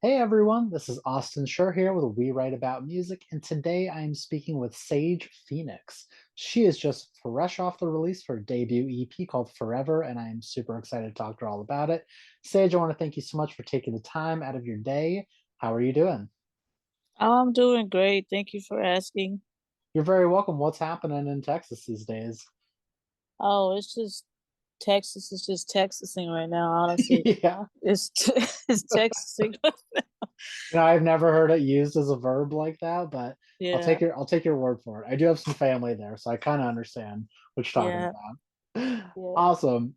Hey everyone, this is Austin Schur here with We Write About Music, and today I am speaking with Sage Phoenix. She is just fresh off the release for her debut EP called Forever, and I am super excited to talk to her all about it. Sage, I want to thank you so much for taking the time out of your day. How are you doing? I'm doing great. Thank you for asking. You're very welcome. What's happening in Texas these days? Oh, it's just Texas is just Texasing right now, honestly. Yeah. It's it's Texasing. I've never heard it used as a verb like that, but Yeah, I'll take your word for it. I do have some family there, so I kind of understand what you're talking yeah, about. yeah. Awesome.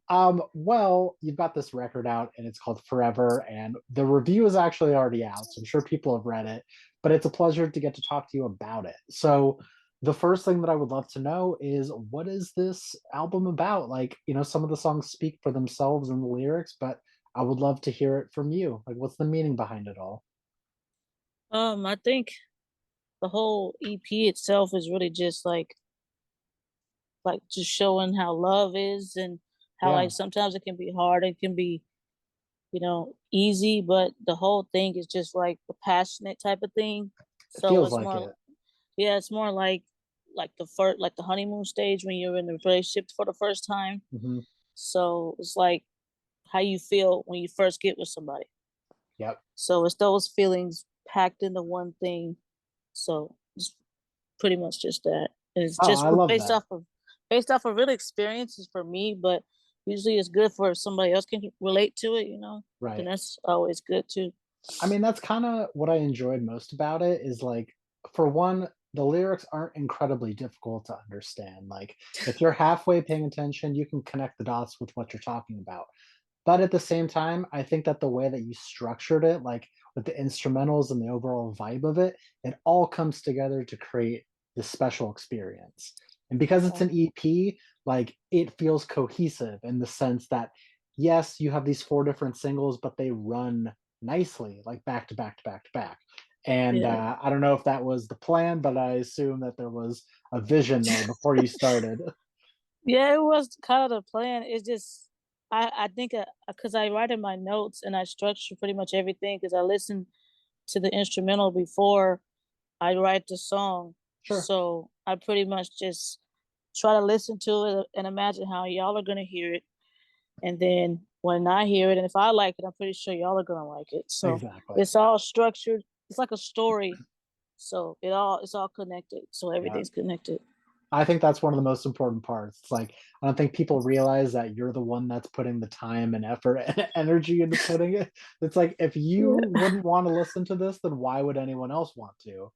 Well, you've got this record out and it's called Forever, and the review is actually already out, so I'm sure people have read it, but it's a pleasure to get to talk to you about it. So, the first thing that I would love to know is what is this album about? Like, some of the songs speak for themselves in the lyrics, but I would love to hear it from you. Like, what's the meaning behind it all? I think the whole EP itself is really just like just showing how love is and how Yeah, like sometimes it can be hard, it can be, easy, but the whole thing is just like a passionate type of thing. it So feels it's like more it. Yeah, it's more like the first like the honeymoon stage when you're in the relationship for the first time. Hmm. So it's like how you feel when you first get with somebody. Yep. So it's those feelings packed into one thing. So it's pretty much just that. And it's Oh, just I love based that. off of real experiences for me, but usually it's good for if somebody else can relate to it, then Right. that's always good too. I mean, that's kind of what I enjoyed most about it is like, for one, the lyrics aren't incredibly difficult to understand. Like, if you're halfway paying attention, you can connect the dots with what you're talking about. But at the same time, I think that the way that you structured it, like with the instrumentals and the overall vibe of it, it all comes together to create this special experience. And because it's Yeah. an EP, like it feels cohesive in the sense that, yes, you have these four different singles, but they run nicely, like back to back to back to back. And Yeah. I don't know if that was the plan, but I assume that there was a vision there before you started. Yeah, it was kind of the plan. It's just I think because I write in my notes and I structure pretty much everything because I listen to the instrumental before I write the song. Sure. So I pretty much just try to listen to it and imagine how y'all are gonna hear it. And then when I hear it, and if I like it, I'm pretty sure y'all are gonna like it. So Exactly. it's all structured. It's like a story. So it's all connected. So Yeah. everything's connected. I think that's one of the most important parts. It's like, I don't think people realize that you're the one that's putting the time and effort and energy into putting it. It's like, if you Yeah. wouldn't want to listen to this, then why would anyone else want to?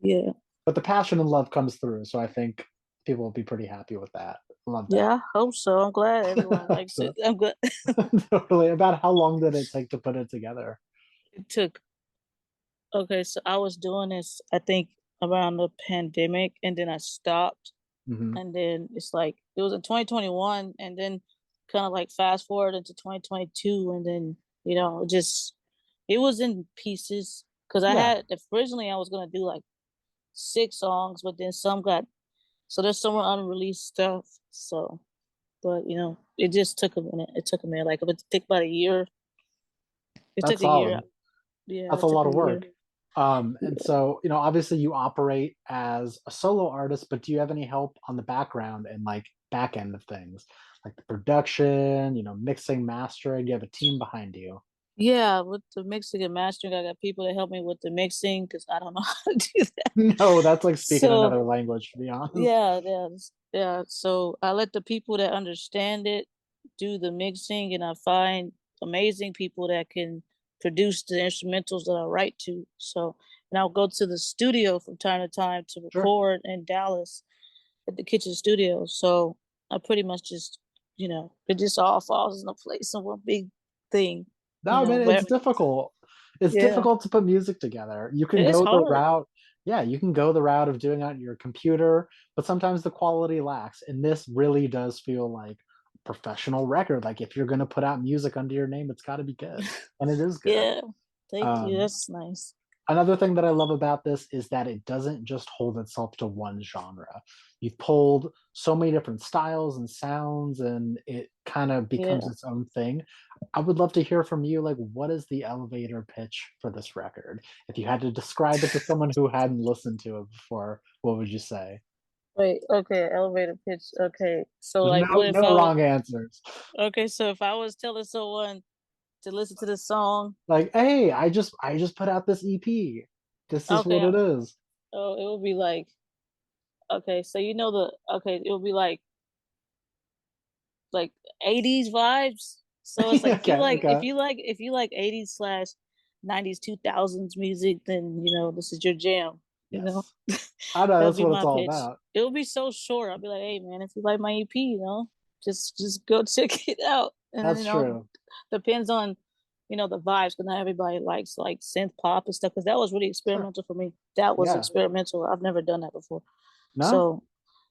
Yeah. But the passion and love comes through. So I think people will be pretty happy with that. Love that. Yeah, I hope so. I'm glad everyone likes So it. I'm good. totally. About how long did it take to put it together? It took Okay, so I was doing this, I think, around the pandemic, and then I stopped, Hmm. and then it's like it was in 2021, and then kind of like fast forward into 2022, and then it was in pieces because Yeah, originally I was gonna do like 6 songs, but then some got so there's some unreleased stuff. So, but it just took a minute. It took a minute, like it took about a year. It that's took a year. solid. Yeah, That's a it took lot a of year. work. And so, obviously you operate as a solo artist, but do you have any help on the background and like back end of things, like the production, mixing, mastering? Do you have a team behind you? Yeah, with the mixing and mastering, I got people that help me with the mixing because I don't know how to do that. No, that's like speaking So another language, to be honest. yeah, yeah, yeah. So I let the people that understand it do the mixing, and I find amazing people that can produce the instrumentals that I write to. So, and I'll go to the studio from time to time to Sure. record in Dallas at the kitchen studio. So I pretty much it just all falls into place in one big thing. No, I mean, Where it's difficult. It's Yeah, difficult to put music together. You can it is go the hard. route, yeah, you can go the route of doing it on your computer, but sometimes the quality lacks. And this really does feel like a professional record. Like if you're gonna put out music under your name, it's gotta be good. And it is good. Yeah. Thank you. Um, That's nice. Another thing that I love about this is that it doesn't just hold itself to one genre. You've pulled so many different styles and sounds, and it kind of becomes Yeah. its own thing. I would love to hear from you, like, what is the elevator pitch for this record? If you had to describe it to someone who hadn't listened to it before, what would you say? Wait, okay, elevator pitch. Okay. So There's like what if no I was wrong answers. okay, so if I was telling someone to listen to the song, Like, "Hey, I just put out this EP. This is what okay, it is." oh, it would be like, okay, so you know the okay, it would be like 80s vibes. So it's like Okay, okay. if you like 80s slash 90s 2000s music, then you know this is your jam. You know, Yes. I know, that'll that's be what it's my all pitch. about. It'll be so short. I'll be like, hey man, if you like my EP, you know, just go check it out. And then That's you know, true. depends on the vibes, because not everybody likes like synth pop and stuff. Because that was really Sure. experimental for me. That was Yeah. experimental. I've never done that before. No? So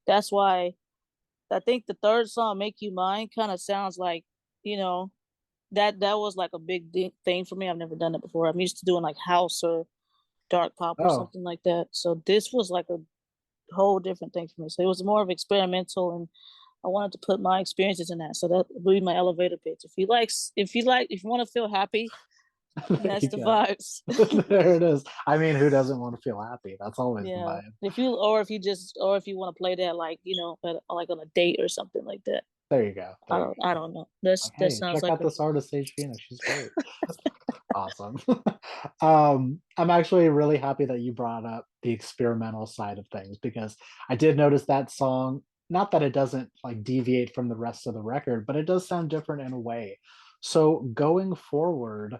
that's why I think the third song, "Make You Mine," kind of sounds like, you know, that was like a big thing for me. I've never done it before. I'm used to doing like house or dark pop or Oh, something like that. So this was like a whole different thing for me. So it was more of experimental, and I wanted to put my experiences in that. So that would be my elevator pitch. If you want to feel happy, then there that's you the go. vibes. There it is. I mean, who doesn't wanna feel happy? That's always the Yeah. vibe. If you want to play that like, like on a date or something like that. There you go. There you I go. don't know. Like, That "Hey, sounds check like out a this artist, Sage Phoenix, she's great." Awesome. I'm actually really happy that you brought up the experimental side of things because I did notice that song, not that it doesn't, like, deviate from the rest of the record, but it does sound different in a way. So, going forward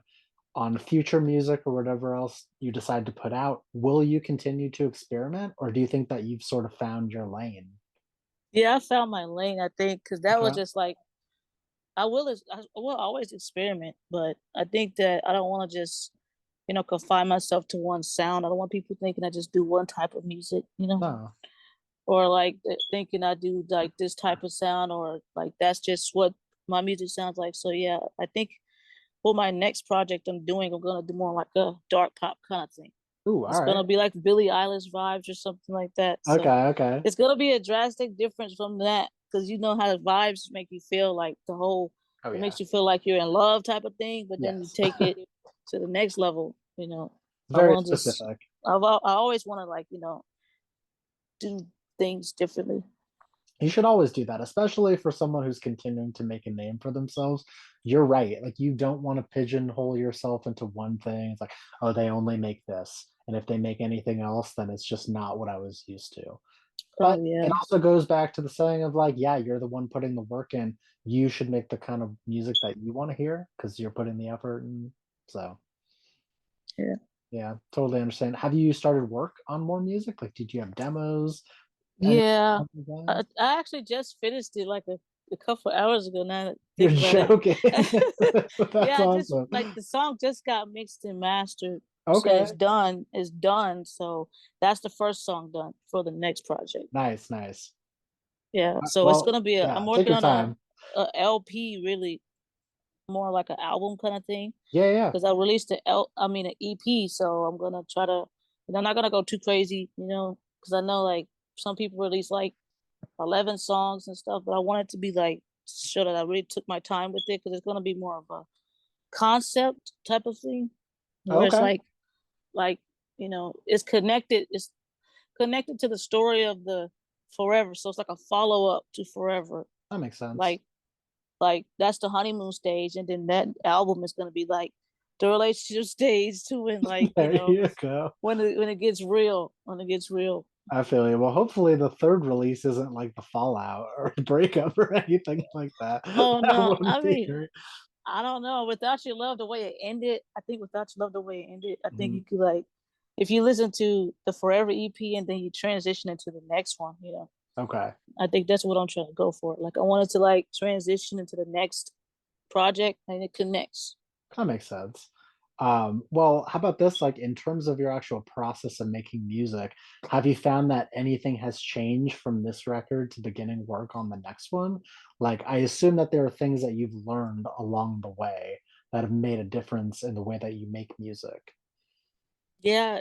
on future music or whatever else you decide to put out, will you continue to experiment, or do you think that you've sort of found your lane? Yeah, I found my lane, I think, because that was Okay. just like I will always experiment, but I think that I don't wanna just, confine myself to one sound. I don't want people thinking I just do one type of music, No. or like thinking I do like this type of sound, or like that's just what my music sounds like. So yeah, I think for my next project I'm doing, I'm gonna do more like a dark pop kind of thing. Ooh, It's gonna alright. be like Billie Eilish vibes or something like that. So Okay, okay. it's gonna be a drastic difference from that, because you know how the vibes make you feel like Oh, it yeah. makes you feel like you're in love type of thing, but then you Yes. take it to the next level. I Very want to just specific. I always want to like do things differently. You should always do that, especially for someone who's continuing to make a name for themselves. You're right. Like, you don't want to pigeonhole yourself into one thing. It's like, oh, they only make this. And if they make anything else, then it's just not what I was used to. Oh But it yeah, also goes back to the saying of like, yeah, you're the one putting the work in. You should make the kind of music that you want to hear because you're putting the effort in. So, yeah, yeah, totally understand. Have you started work on more music? Like, did you have demos? Anything yeah. along those lines? I actually just finished it like a couple hours ago. Now that I You're think about it, joking. That's yeah, I just awesome. like the song just got mixed and mastered, so Okay. it's done. It's done. So that's the first song done for the next project. Nice, nice. Yeah, so it's Well, gonna be I'm yeah, take working your on time. a LP, really more like an album kind of thing, Yeah, yeah. because I released an EP. So I'm gonna try to, I'm not gonna go too crazy, because I know like some people release like 11 songs and stuff, but I want it to be like show that I really took my time with it, because it's gonna be more of a concept type of thing, where it's Okay, like it's connected to the story of the Forever. So it's like a follow up to Forever. that makes sense. Like that's the honeymoon stage, and then that album is gonna be like the relationship stage too, when like There you go. when it gets real, I feel you. Well, hopefully the 3rd release isn't like the fallout or the breakup or anything like that. Oh That no, wouldn't I be mean, great. I don't know. Without Your Love, the way it ended, I think Without Your Love, the way it ended, I think Mhm. you could like, if you listen to the Forever EP and then you transition into the next one, Okay, I think that's what I'm trying to go for. Like I wanted to like transition into the next project and it connects. that makes sense. Well, how about this? Like, in terms of your actual process of making music, have you found that anything has changed from this record to beginning work on the next one? Like, I assume that there are things that you've learned along the way that have made a difference in the way that you make music. Yeah,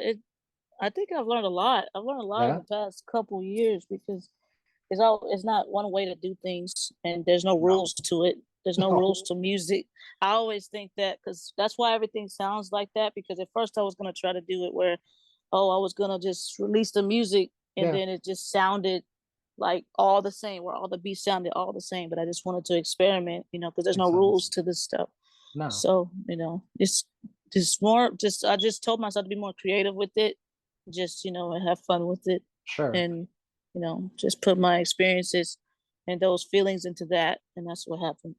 I think I've learned a lot. I've learned a lot in Yeah? the past couple years because it's not one way to do things, and there's no No. rules to it. There's no No. rules to music. I always think that because that's why everything sounds like that. Because at first I was gonna try to do it where, oh, I was gonna just release the music, and Yeah, then it just sounded like all the same, where all the beats sounded all the same. But I just wanted to experiment, because there's makes no sense. rules to this stuff. No, So, just more just I just told myself to be more creative with it, just, and have fun with it sure. and, just put my experiences and those feelings into that, and that's what happened.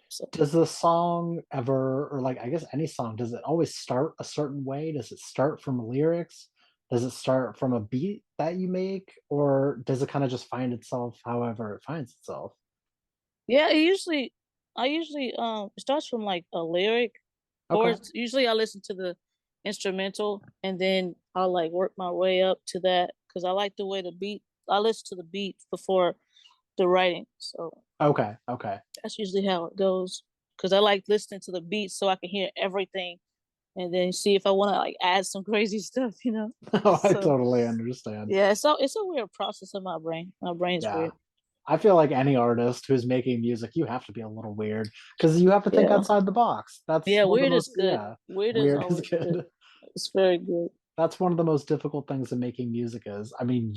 So, Does the song ever, or like, I guess any song, does it always start a certain way? Does it start from lyrics? Does it start from a beat that you make? Or does it kinda just find itself however it finds itself? yeah, I usually, it starts from, like, a lyric, or Okay, usually I listen to the instrumental, and then I'll, like, work my way up to that because I like the way the beat I listen to the beat before the writing, so okay, okay. that's usually how it goes. Cause I like listening to the beats so I can hear everything and then see if I wanna, like, add some crazy stuff? Oh, I So, totally understand. yeah, it's a weird process in my brain. My brain's Yeah. weird. I feel like any artist who's making music, you have to be a little weird because you have to think Yeah. outside the box. That's Yeah, one of the weird is most, good. yeah, Weird is weird is always good. good. It's very good. That's one of the most difficult things in making music is, I mean,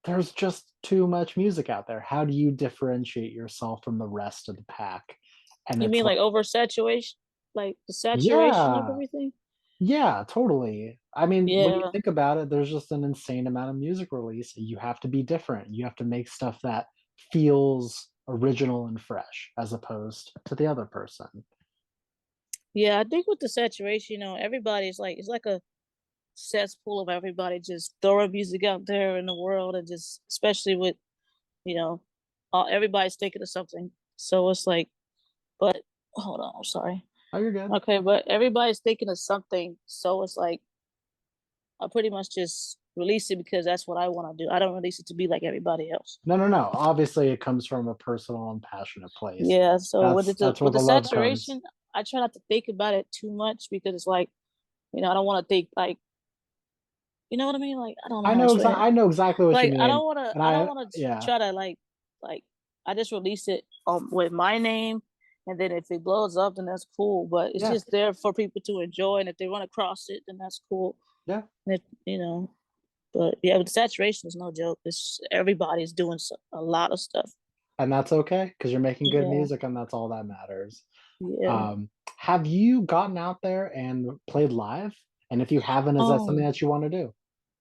there's just too much music out there. How do you differentiate yourself from the rest of the pack? And You it's mean like, like oversaturation? Like the saturation of yeah, everything? yeah, totally. I mean, when you Yeah. think about it, there's just an insane amount of music release. You have to be different. You have to make stuff that feels original and fresh as opposed to the other person. Yeah, I think with the saturation, everybody's like it's like a cesspool of everybody just throwing music out there in the world and just especially with you know, everybody's thinking of something. So it's like, but hold on, I'm sorry. Oh, you're good. Okay, but everybody's thinking of something. So it's like, I pretty much just release it because that's what I want to do. I don't release it to be like everybody else. No, no, no. Obviously, it comes from a personal and passionate place. Yeah. So That's where with the the love comes. saturation, I try not to think about it too much because it's like, I don't want to think like, you know what I mean? Like, I don't know how to explain it. I know exactly what you Like, mean, and I don't I wanna yeah, try to, like I just release it, with my name, and then if it blows up, then that's cool, but it's yeah, just there for people to enjoy, and if they run across it, then that's cool, yeah, and but, yeah, but saturation is no joke, it's everybody's doing a lot of stuff. and that's okay because 'cause you're making good Yeah, music, and that's all that matters. yeah. Um, have you gotten out there and played live? And if you haven't, is that something Oh, that you wanna do?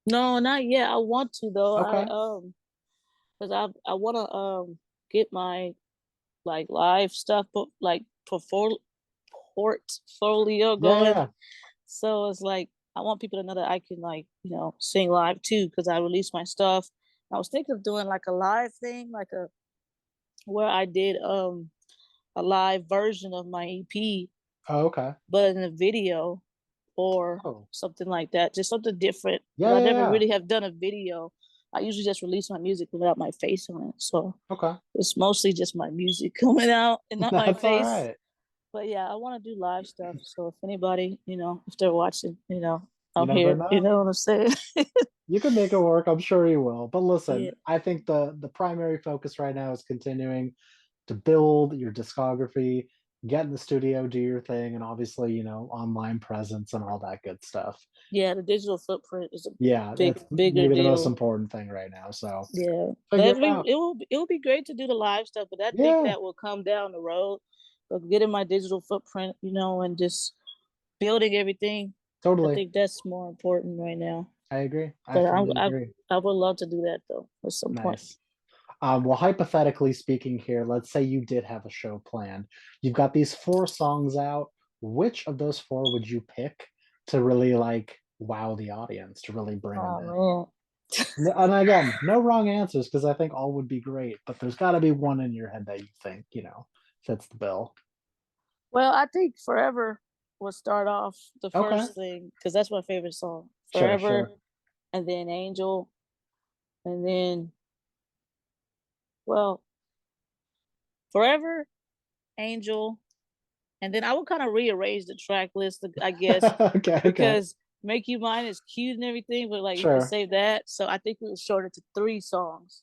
no, not yet, I want to though, Okay. 'cause I wanna, get my, like, live stuff, but, like, portfolio Yeah, yeah, going. yeah. So it's like I want people to know that I can like, sing live too because I release my stuff. I was thinking of doing like a live thing, like a where I did a live version of my EP, Oh, okay. but in a video or Oh. something like that. Just something different. Yeah, Because I yeah, never yeah. really have done a video. I usually just release my music without my face on it. So Okay. it's mostly just my music coming out and not my That's face. alright. But yeah, I wanna do live stuff, so if anybody, if they're watching, You I'm never here, you know. know what I'm saying? You can make it work, I'm sure you will. But Yeah. listen, I think the primary focus right now is continuing to build your discography, get in the studio, do your thing, and obviously, online presence and all that good stuff. Yeah, the digital footprint is a Yeah, that's bigger maybe the most deal. important thing right now. So Yeah. figure But it out. it will be great to do the live stuff, but I think Yeah, that will come down the road. But getting my digital footprint, and just building everything, I totally. think that's more important right now. I agree. I But fully agree. I would love to do that though at some point. Nice. Well, hypothetically speaking here, let's say you did have a show planned. You've got these 4 songs out. Which of those 4 would you pick to really, like, wow the audience, to really bring them in? Oh N and again, no wrong answers because I think all would be great, but there's gotta be one in your head that you think, fits the bill. Well, I think "Forever" will start off the Okay. first thing because that's my favorite song. Sure, "Forever," sure. and then "Angel," and then well, "Forever," "Angel," and then I will kinda rearrange the track list, I guess, Okay, okay. because Make You Mine is cute and everything, but, like, we could Sure. save that. So I think we would shorten it to 3 songs.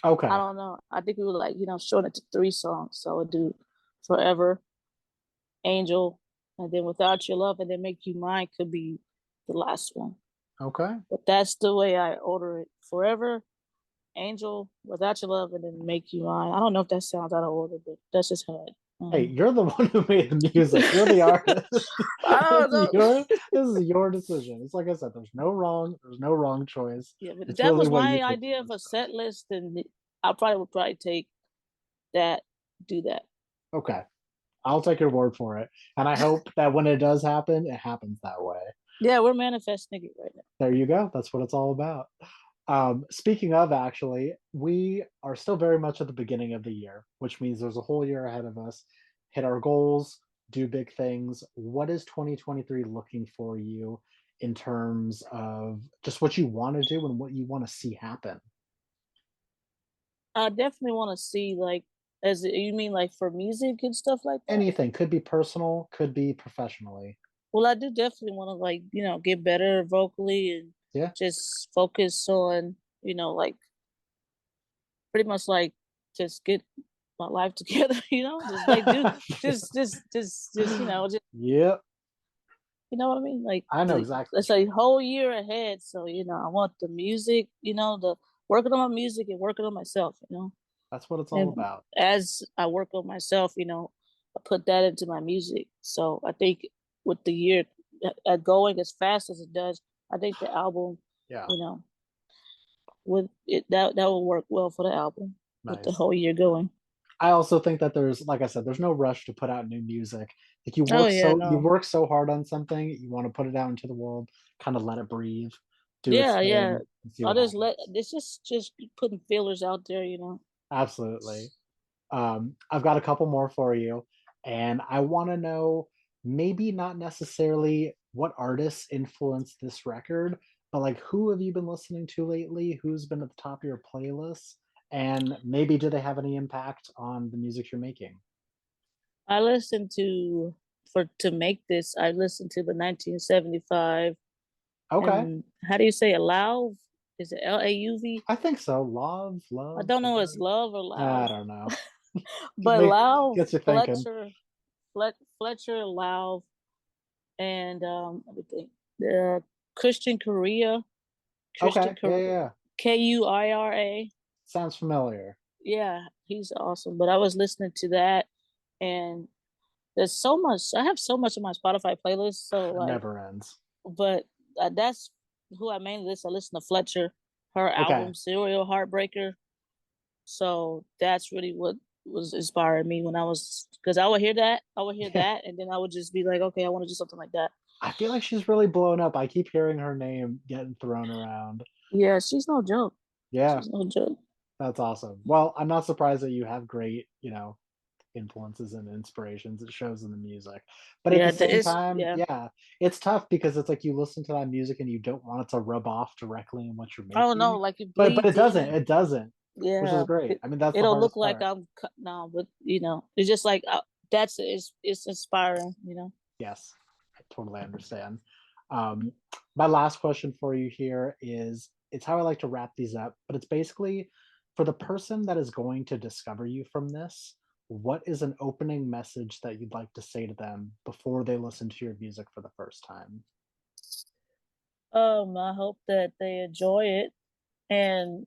I Okay. don't know. I think we would, like, shorten it to 3 songs. So I would do Forever, Angel, and then Without Your Love, and then Make You Mine could be the last one. Okay. But that's the way I order it. Forever, Angel, Without Your Love, and then Make You Mine. I don't know if that sounds out of order, but that's just how it Hey, you're the one who made the music. You're the artist. I don't It's know. your this is your decision. It's like I said, there's no wrong choice. Yeah, but if It's that really was what you my think idea the of a most set list, then I probably would probably take that, do that. about. Okay. I'll take your word for it. And I hope that when it does happen, it happens that way. Yeah, we're manifesting it right now. There you go. That's what it's all about. Speaking of, actually, we are still very much at the beginning of the year, which means there's a whole year ahead of us. Hit our goals, do big things. What is 2023 looking for you in terms of just what you want to do and what you want to see happen? I definitely want to see like, you mean like for music and stuff like that? Anything could be personal, could be professionally. Well, I do definitely want to like get better vocally and Yeah. just focus on like pretty much like just get my life together. Just like do just Yep. you know what I mean? Like I know exactly it's what you a mean. whole year ahead. So, I want the music, the working on my music and working on myself. That's what it's all And about. as I work on myself, I put that into my music. So I think with the year going as fast as it does, I think the album, Yeah. you know, with it that will work well for the album with the Nice. whole year going. I also think that there's like I said, there's no rush to put out new music. Like Oh yeah, you no. work so hard on something, you want to put it out into the world, kind of let it breathe, do its Yeah, yeah. thing, and see I'll what just let happens. this just putting feelers out there. Absolutely. I've got a couple more for you, and I want to know maybe not necessarily what artists influenced this record, but like who have you been listening to lately? Who's been at the top of your playlist? And maybe do they have any impact on the music you're making? I listened to make this, I listened to the 1975, Okay. and how do you say it? Lauv? Is it Lauv? I think so. I Love, don't know if it's love. love or I Lauv. don't know. But Make Lauv, gets you thinking. Fletcher, Lauv, and let me think. The Christian Korea, Christian Okay, yeah, Korea, yeah, yeah. Kuira. Sounds familiar. Yeah, he's awesome. But I was listening to that, and there's so much. I have so much on my Spotify playlist. So It like, never ends. but that's who I mainly listen. I listen to Fletcher, her Okay, album Serial Heartbreaker. So that's really what was inspiring me when I was because I would hear yeah. that, and then I would just be like, okay, I want to do something like that. I feel like she's really blown up. I keep hearing her name getting thrown around. Yeah, she's no joke. Yeah, She's no joke. that's awesome. Well, I'm not surprised that you have great, influences and inspirations. It shows in the music. But at the Yeah, same it's time, yeah. yeah, it's tough because it's like you listen to that music and you don't want it to rub off directly in what you're I don't know, making. like it But it bleeds doesn't. in. It doesn't, which is Yeah, great. I mean, that's the it'll look hardest like part. I'm no, but it's just like that's it's inspiring. Yes, I totally understand. Um, my last question for you here is it's how I like to wrap these up, but it's basically for the person that is going to discover you from this, what is an opening message that you'd like to say to them before they listen to your music for the first time? I hope that they enjoy it and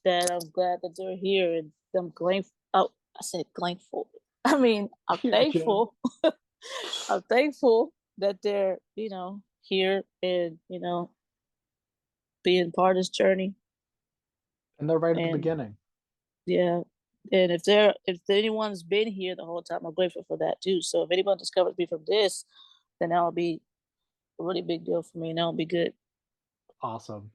that I'm glad that they're here and I'm grateful. Oh, I said grateful. I mean, I'm You're good. thankful. I'm thankful that they're, here and, being part of this journey. And they're right at the And beginning. yeah. And if anyone's been here the whole time, I'm grateful for that too. So if anyone discovers me from this, then that'll be a really big deal for me and that'll be good. Awesome.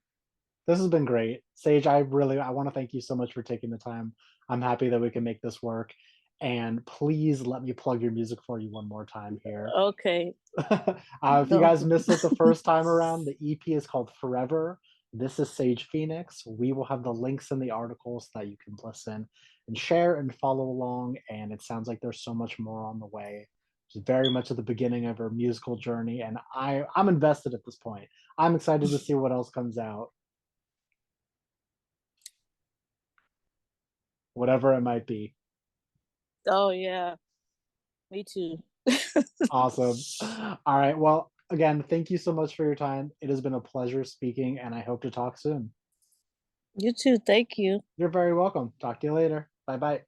This has been great. Sage, I want to thank you so much for taking the time. I'm happy that we can make this work. And please let me plug your music for you one more time here. Okay. If you No. guys missed it the first time around, the EP is called Forever. This is Sage Phoenix. We will have the links in the article so that you can listen and share and follow along. And it sounds like there's so much more on the way. She's very much at the beginning of her musical journey, and I'm invested at this point. I'm excited to see what else comes out, whatever it might be. Oh yeah, me too. Awesome. All right. Well, again, thank you so much for your time. It has been a pleasure speaking, and I hope to talk soon. You too. Thank you. You're very welcome. Talk to you later. Bye bye.